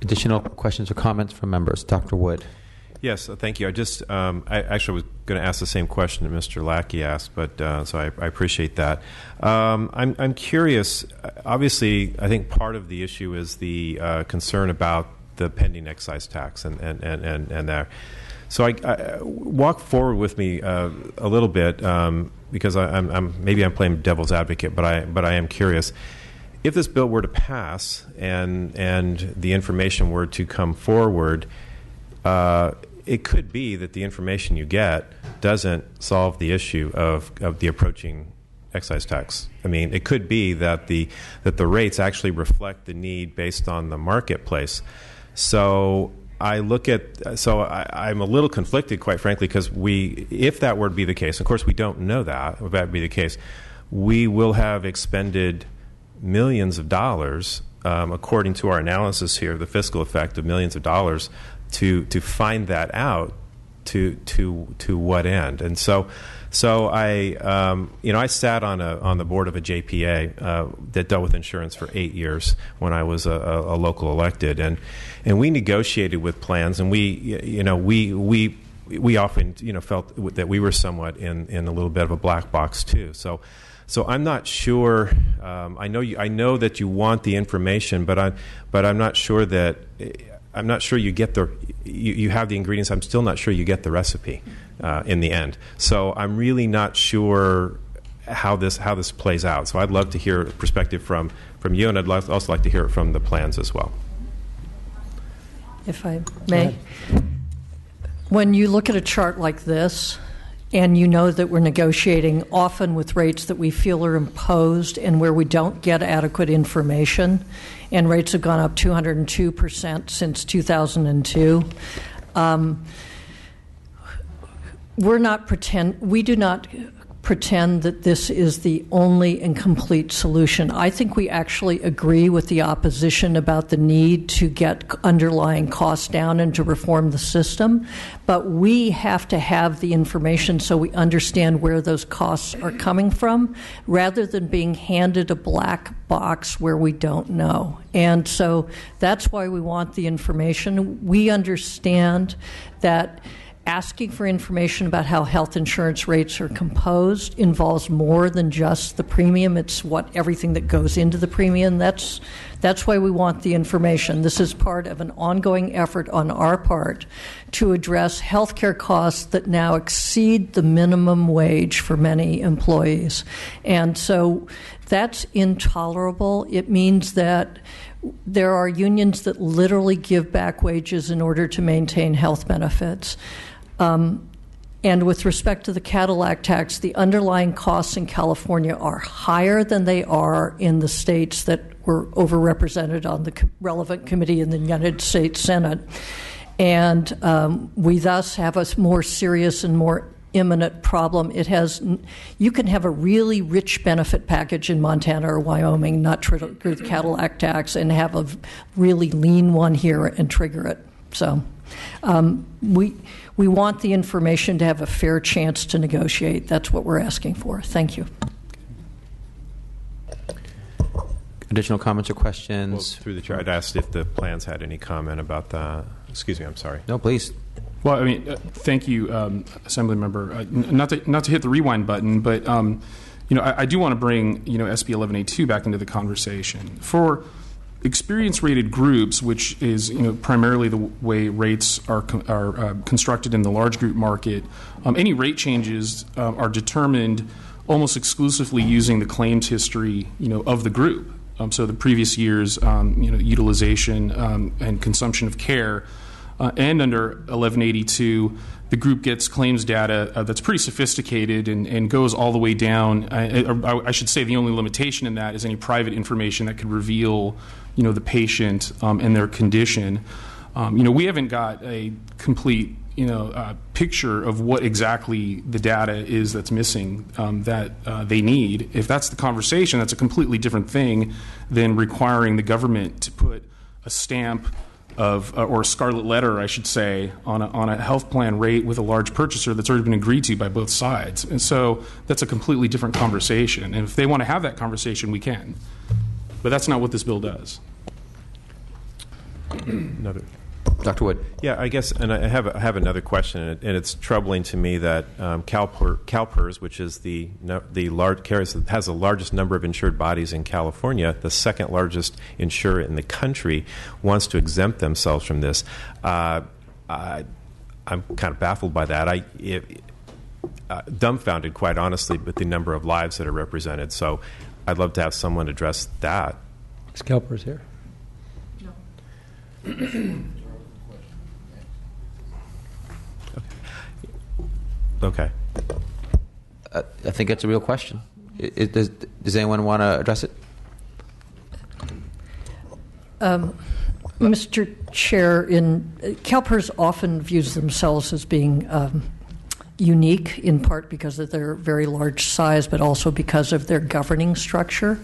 Additional questions or comments from members? Dr. Wood. Yes, thank you. I actually was going to ask the same question that Mr. Lackey asked, but so I appreciate that. I'm curious. Obviously, I think part of the issue is the concern about the pending excise tax and that. So I walk forward with me a little bit because maybe I'm playing devil's advocate, but I am curious. If this bill were to pass and the information were to come forward, it could be that the information you get doesn't solve the issue of the approaching excise tax. I mean, it could be that the rates actually reflect the need based on the marketplace. So I'm a little conflicted, quite frankly, because if that were to be the case, of course we don't know that, if that would be the case, we will have expended millions of dollars, according to our analysis here, the fiscal effect of millions of dollars to find that out. To what end? And so I sat on the board of a JPA that dealt with insurance for 8 years when I was a local elected, and we negotiated with plans, and we often felt that we were somewhat in a little bit of a black box too. So I'm not sure. I know that you want the information, but I'm not sure that. I'm not sure you get you have the ingredients. I'm still not sure you get the recipe in the end. So I'm really not sure how this plays out. So I'd love to hear a perspective from you, and I'd also like to hear it from the plans as well. If I may. When you look at a chart like this, and you know that we're negotiating often with rates that we feel are imposed and where we don't get adequate information, and rates have gone up 202% since 2002. We do not pretend that this is the only and complete solution. I think we actually agree with the opposition about the need to get underlying costs down and to reform the system, but we have to have the information so we understand where those costs are coming from, rather than being handed a black box where we don't know. And so that's why we want the information. We understand that asking for information about how health insurance rates are composed involves more than just the premium. It's everything that goes into the premium. That's why we want the information. This is part of an ongoing effort on our part to address healthcare costs that now exceed the minimum wage for many employees. And so that's intolerable. It means that there are unions that literally give back wages in order to maintain health benefits. And with respect to the Cadillac tax, the underlying costs in California are higher than they are in the states that were overrepresented on the relevant committee in the United States Senate. And we thus have a more serious and more imminent problem. You can have a really rich benefit package in Montana or Wyoming, not trigger the Cadillac tax, and have a really lean one here and trigger it. So we want the information to have a fair chance to negotiate. That's what we're asking for. Thank you. Additional comments or questions? Well, through the chair, I'd asked if the plans had any comment about that. Excuse me, I'm sorry. No, please. Well, I mean, thank you, Assembly Member. Not to hit the rewind button, but I do want to bring SB 1182 back into the conversation. For experience-rated groups, which is primarily the way rates are constructed in the large group market, any rate changes are determined almost exclusively using the claims history of the group. So the previous year's utilization and consumption of care. And under 1182, the group gets claims data that's pretty sophisticated and goes all the way down. I should say the only limitation in that is any private information that could reveal, the patient and their condition. We haven't got a complete, picture of what exactly the data is that's missing that they need. If that's the conversation, that's a completely different thing than requiring the government to put a stamp or a scarlet letter, I should say, on a health plan rate with a large purchaser that's already been agreed to by both sides. And so that's a completely different conversation. And if they want to have that conversation, we can. But that's not what this bill does. Another. Dr. Wood. Yeah, I guess, and I have another question, and it's troubling to me that CalPERS, which is the large carriers that has the largest number of insured bodies in California, the second largest insurer in the country, wants to exempt themselves from this. I'm kind of baffled by that. Dumbfounded, quite honestly, with the number of lives that are represented. So, I'd love to have someone address that. Is CalPERS here? No. Okay. I think that's a real question. Does anyone want to address it? Mr. Chair, CalPERS often views themselves as being unique, in part because of their very large size, but also because of their governing structure,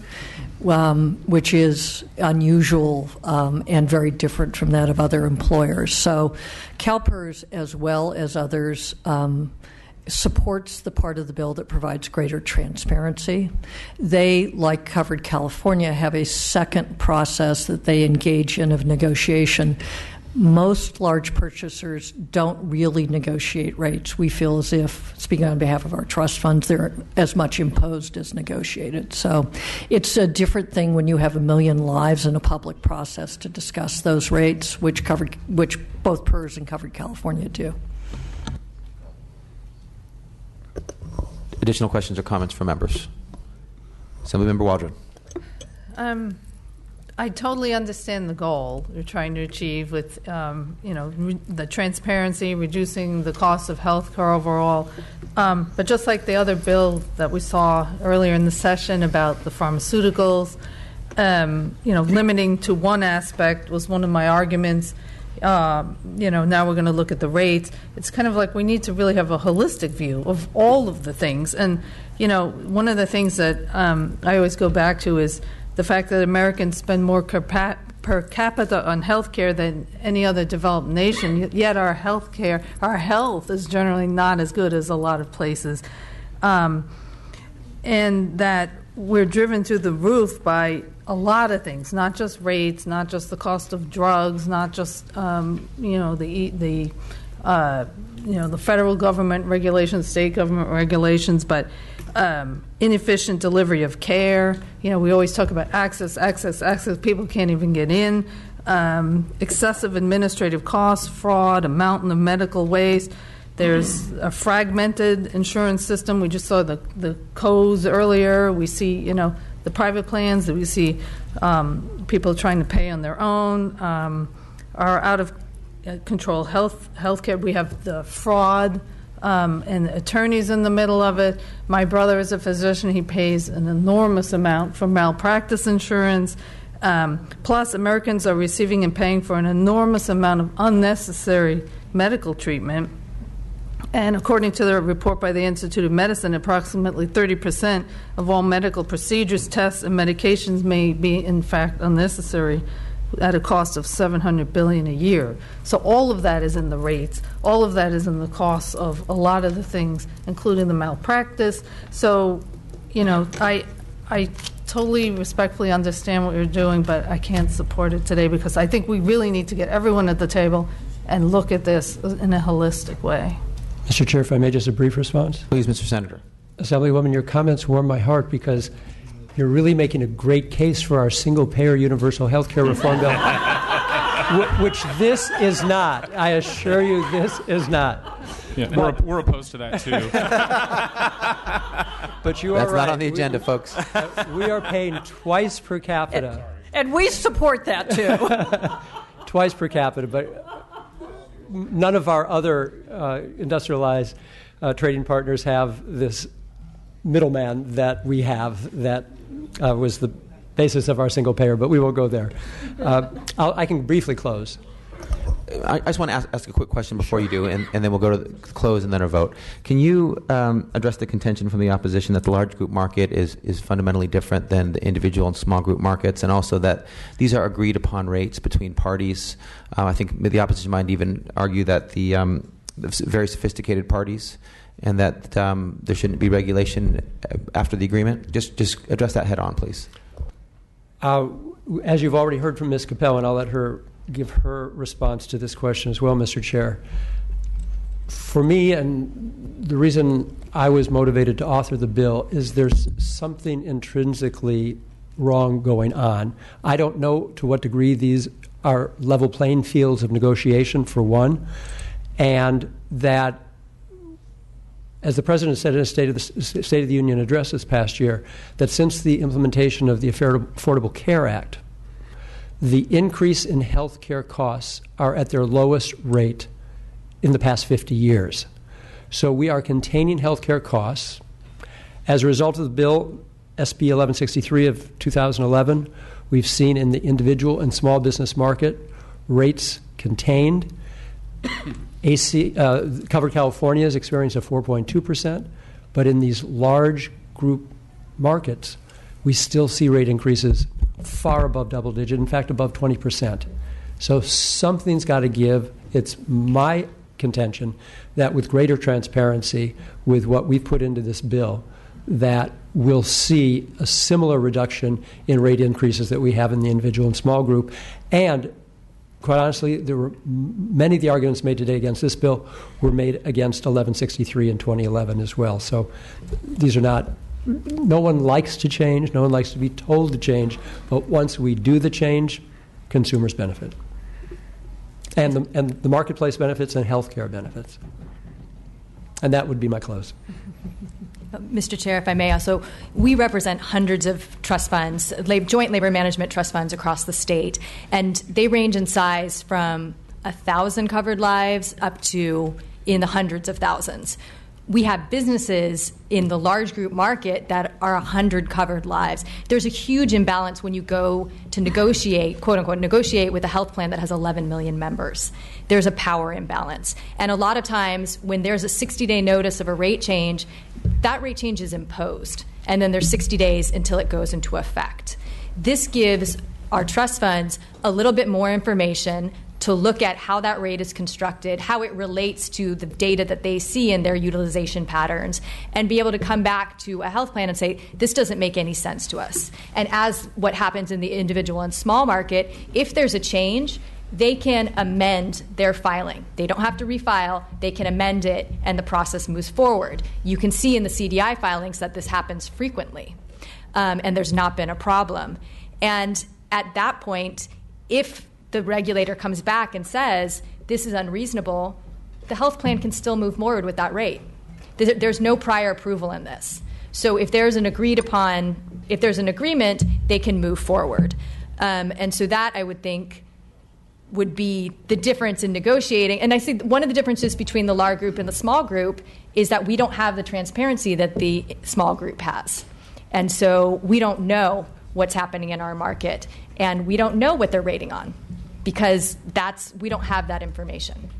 which is unusual and very different from that of other employers. So CalPERS, as well as others, supports the part of the bill that provides greater transparency. They, like Covered California, have a second process that they engage in of negotiation. Most large purchasers don't really negotiate rates. We feel as if, speaking on behalf of our trust funds, they're as much imposed as negotiated. So it's a different thing when you have 1 million lives in a public process to discuss those rates, which both PERS and Covered California do. Additional questions or comments from members? Assemblymember Waldron. I totally understand the goal you're trying to achieve with, the transparency, reducing the cost of health care overall. But just like the other bill that we saw earlier in the session about the pharmaceuticals, limiting to one aspect was one of my arguments. Now we're going to look at the rates. It's kind of like we need to really have a holistic view of all of the things. And, one of the things that I always go back to is the fact that Americans spend more per capita on health care than any other developed nation, yet our health is generally not as good as a lot of places. And that we're driven through the roof by a lot of things, not just rates, not just the cost of drugs, not just the federal government regulations, state government regulations, but inefficient delivery of care. We always talk about access. People can't even get in. Excessive administrative costs, fraud, a mountain of medical waste. There's a fragmented insurance system. We just saw the codes earlier. We see, the private plans that we see people trying to pay on their own are out of control. Healthcare. We have the fraud and attorneys in the middle of it. My brother is a physician. He pays an enormous amount for malpractice insurance. Plus, Americans are receiving and paying for an enormous amount of unnecessary medical treatment. And according to the report by the Institute of Medicine, approximately 30% of all medical procedures, tests, and medications may be, in fact, unnecessary at a cost of $700 billion a year. So all of that is in the rates. All of that is in the costs of a lot of the things, including the malpractice. So, I totally respectfully understand what you're doing, but I can't support it today because I think we really need to get everyone at the table and look at this in a holistic way. Mr. Chair, if I may, just a brief response. Please, Mr. Senator. Assemblywoman, your comments warm my heart because you're really making a great case for our single-payer universal health care reform bill, which this is not. I assure you this is not. Yeah, we're opposed to that, too. But you are That's right. not on the agenda, folks. We are paying twice per capita. And we support that, too. Twice per capita, but none of our other industrialized trading partners have this middleman that we have that was the basis of our single payer, but we won't go there. I can briefly close. I just want to ask a quick question before you do, and then we'll go to the close and then our vote. Can you address the contention from the opposition that the large group market is fundamentally different than the individual and small group markets, and also that these are agreed upon rates between parties? I think the opposition might even argue that the very sophisticated parties, and that there shouldn't be regulation after the agreement. Just address that head on, please. As you've already heard from Ms. Capel, and I'll let her give her response to this question as well, Mr. Chair. For me, and the reason I was motivated to author the bill, is there's something intrinsically wrong going on. I don't know to what degree these are level playing fields of negotiation, for one, and that, as the President said in his State of the Union address this past year, that since the implementation of the Affordable Care Act, the increase in health care costs are at their lowest rate in the past 50 years. So we are containing health care costs. As a result of the bill, SB 1163 of 2011, we've seen in the individual and small business market rates contained. Covered California has experienced a 4.2%, but in these large group markets, we still see rate increases far above double digit, in fact, above 20%. So something's got to give. It's my contention that with greater transparency, with what we've put into this bill, that we'll see a similar reduction in rate increases that we have in the individual and small group. And quite honestly, there were many of the arguments made today against this bill were made against 1163 in 2011 as well. So these are not, no one likes to change, no one likes to be told to change, but once we do the change, consumers benefit. And the marketplace benefits and healthcare benefits. And that would be my close. Mr. Chair, if I may also, we represent hundreds of trust funds, joint labor management trust funds across the state, and they range in size from 1,000 covered lives up to in the hundreds of thousands. We have businesses in the large group market that are 100 covered lives. There's a huge imbalance when you go to negotiate, quote unquote, negotiate with a health plan that has 11 million members. There's a power imbalance. And a lot of times when there's a 60-day notice of a rate change, that rate change is imposed. And then there's 60 days until it goes into effect. This gives our trust funds a little bit more information to look at how that rate is constructed, how it relates to the data that they see in their utilization patterns, and be able to come back to a health plan and say, this doesn't make any sense to us. And as what happens in the individual and small market, if there's a change, they can amend their filing. They don't have to refile. They can amend it, and the process moves forward. You can see in the CDI filings that this happens frequently, and there's not been a problem. And at that point, if the regulator comes back and says, this is unreasonable, the health plan can still move forward with that rate. There's no prior approval in this. So if there's an agreement, they can move forward. And so that, I would think, would be the difference in negotiating. And I think one of the differences between the large group and the small group is that we don't have the transparency that the small group has. And so we don't know what's happening in our market, and we don't know what they're rating on, because we don't have that information.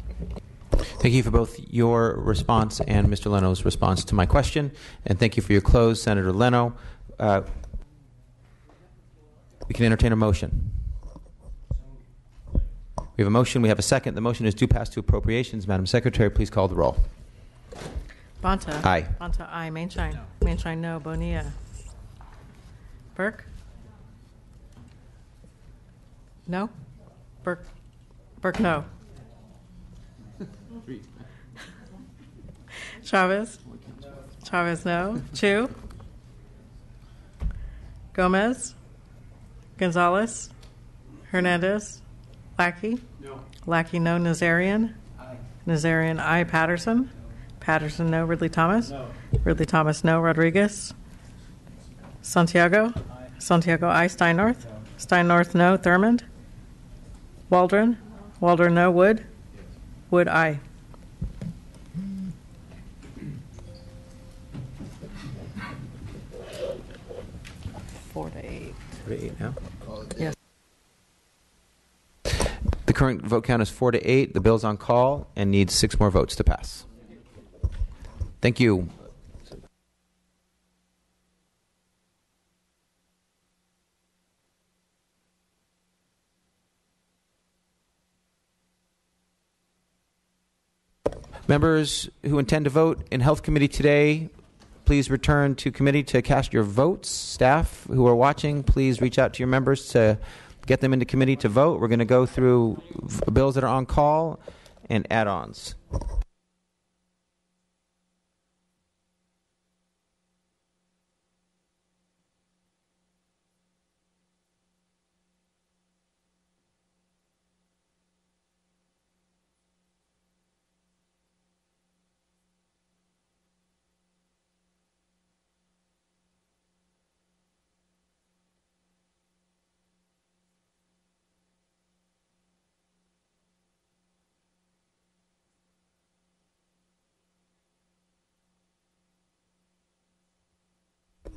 Thank you for both your response and Mr. Leno's response to my question, and thank you for your close, Senator Leno. We can entertain a motion. We have a motion. We have a second. The motion is due pass to appropriations. Madam Secretary, please call the roll. Bonta. Aye. Bonta, aye. Mainshine. No. Mainshine, no. Bonilla. Burke? No? Burke, no. Chavez? Chavez, no. Chu? Gomez? Gonzalez? Hernandez? Lackey? No. Lackey, no. Nazarian? Aye. Nazarian, aye. Patterson? Patterson, no. Ridley Thomas? No. Ridley Thomas, no. Rodriguez? Santiago? Aye. Santiago, aye. Steinnorth? No. Steinnorth, no. Thurmond? Waldron? Waldron, no. Wood? Yes. Wood, aye. Four to eight. 4 to 8 now? Yes. The current vote count is 4 to 8. The bill's on call and needs 6 more votes to pass. Thank you. Members who intend to vote in Health Committee today, please return to committee to cast your votes. Staff who are watching, please reach out to your members to get them into committee to vote. We're going to go through bills that are on call and add-ons.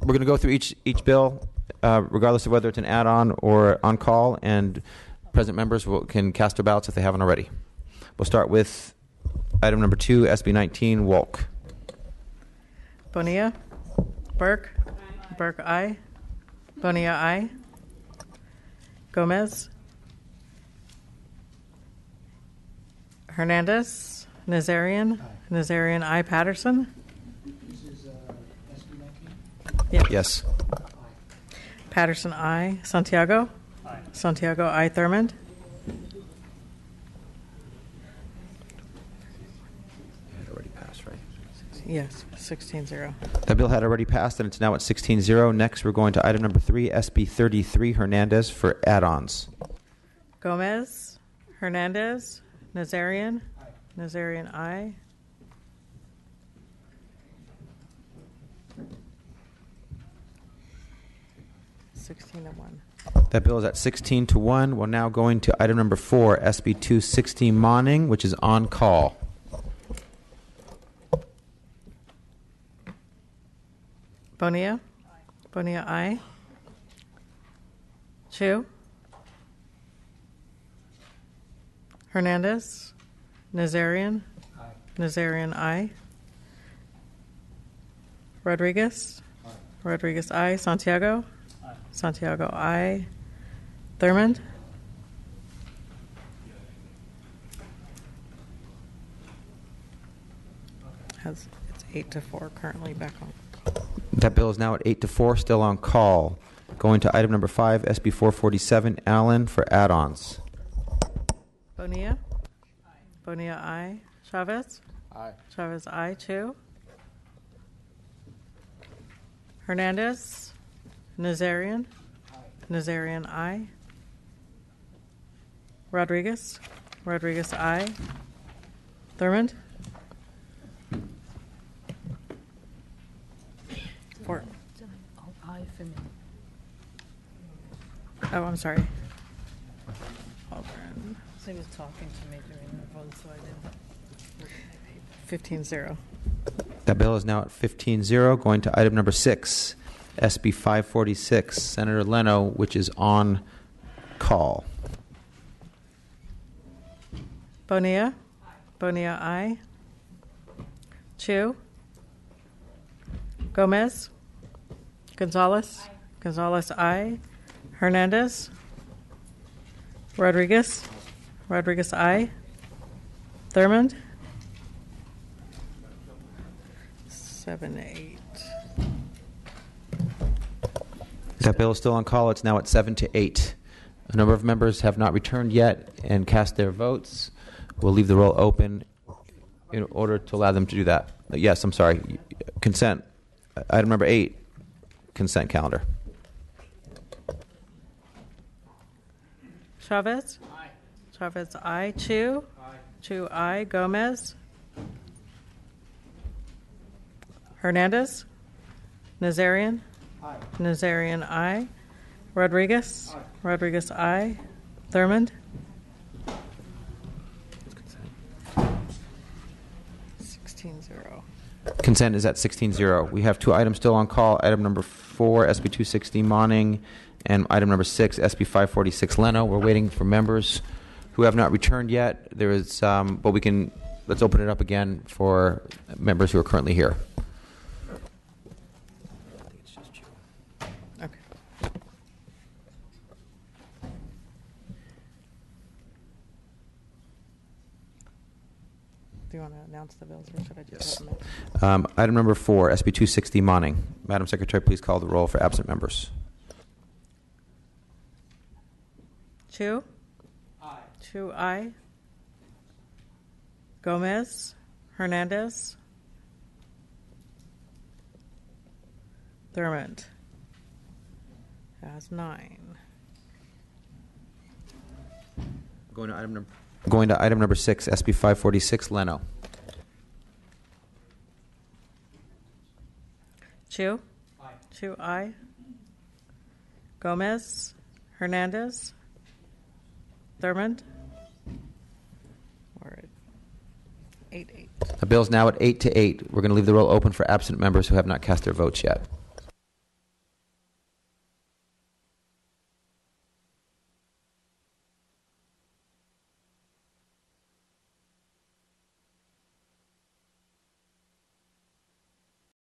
We're going to go through each bill, regardless of whether it's an add-on or on call, and present members can cast their ballots if they haven't already. We'll start with item number 2, SB 19, Wolk. Bonilla. Burke. Burke, aye. Bonilla, aye. Gomez. Hernandez. Nazarian. Nazarian, aye. Patterson. Yes. Patterson, aye. Santiago? Aye. Santiago, aye. Thurmond? It had already passed, right? Yes, 16-0. That bill had already passed, and it's now at 16-0. Next, we're going to item number 3, SB 33, Hernandez, for add-ons. Gomez? Hernandez? Nazarian? Aye. Nazarian, aye. That bill is at 16-1. We're now going to item number 4, SB 260, Monning, which is on call. Bonilla? Bonilla, aye. Chu? Hernandez? Nazarian? Aye. Nazarian, aye. Rodriguez? Aye. Rodriguez, aye. Santiago? Aye. Santiago, aye. Thurmond? It's 8-4 currently back on. That bill is now at 8-4, still on call. Going to item number 5, SB 447, Allen, for add-ons. Bonilla? Aye. Bonilla, aye. Chavez? Aye. Chavez, aye. Chu? Hernandez? Nazarian? Aye. Nazarian, aye. Rodriguez? Rodriguez, aye. Thurmond? 4. Oh, I'm sorry. Aldrin. He was talking to me during the vote, so I didn't. 15-0. That bill is now at 15-0. Going to item number 6, SB 546, Senator Leno, which is on call. Bonilla? Bonilla, aye. Chu? Gomez? Gonzalez? Aye. Gonzalez, aye. Hernandez? Rodriguez? Rodriguez, aye. Thurmond? 7-8. That bill is still on call. It's now at 7-8. A number of members have not returned yet and cast their votes. We'll leave the roll open in order to allow them to do that. Yes, I'm sorry. Consent. Item number 8, consent calendar. Chavez? Aye. Chavez, aye. Chu? Aye. Chu, aye. Gomez? Hernandez? Nazarian? Aye. Nazarian, aye. Rodriguez? Aye. Rodriguez, aye. Thurmond? 16-0. Consent is at 16-0. We have 2 items still on call. Item number 4, SB 260, Monning, and item number 6, SB 546, Leno. We're waiting for members who have not returned yet. There is, but let's open it up again for members who are currently here. Okay. Do you want to announce the bills, or should I just have them? Item number 4, SB 260, Monning. Madam Secretary, please call the roll for absent members. Chu? Aye. Chu, aye. Gomez? Hernandez? Thurmond? Has 9. Going to item number 6, SB 546, Leno. Chu? Aye. Chu, aye. Gomez? Hernandez? Thurmond? We're at 8-8. The bill's now at 8-8. We're going to leave the roll open for absent members who have not cast their votes yet.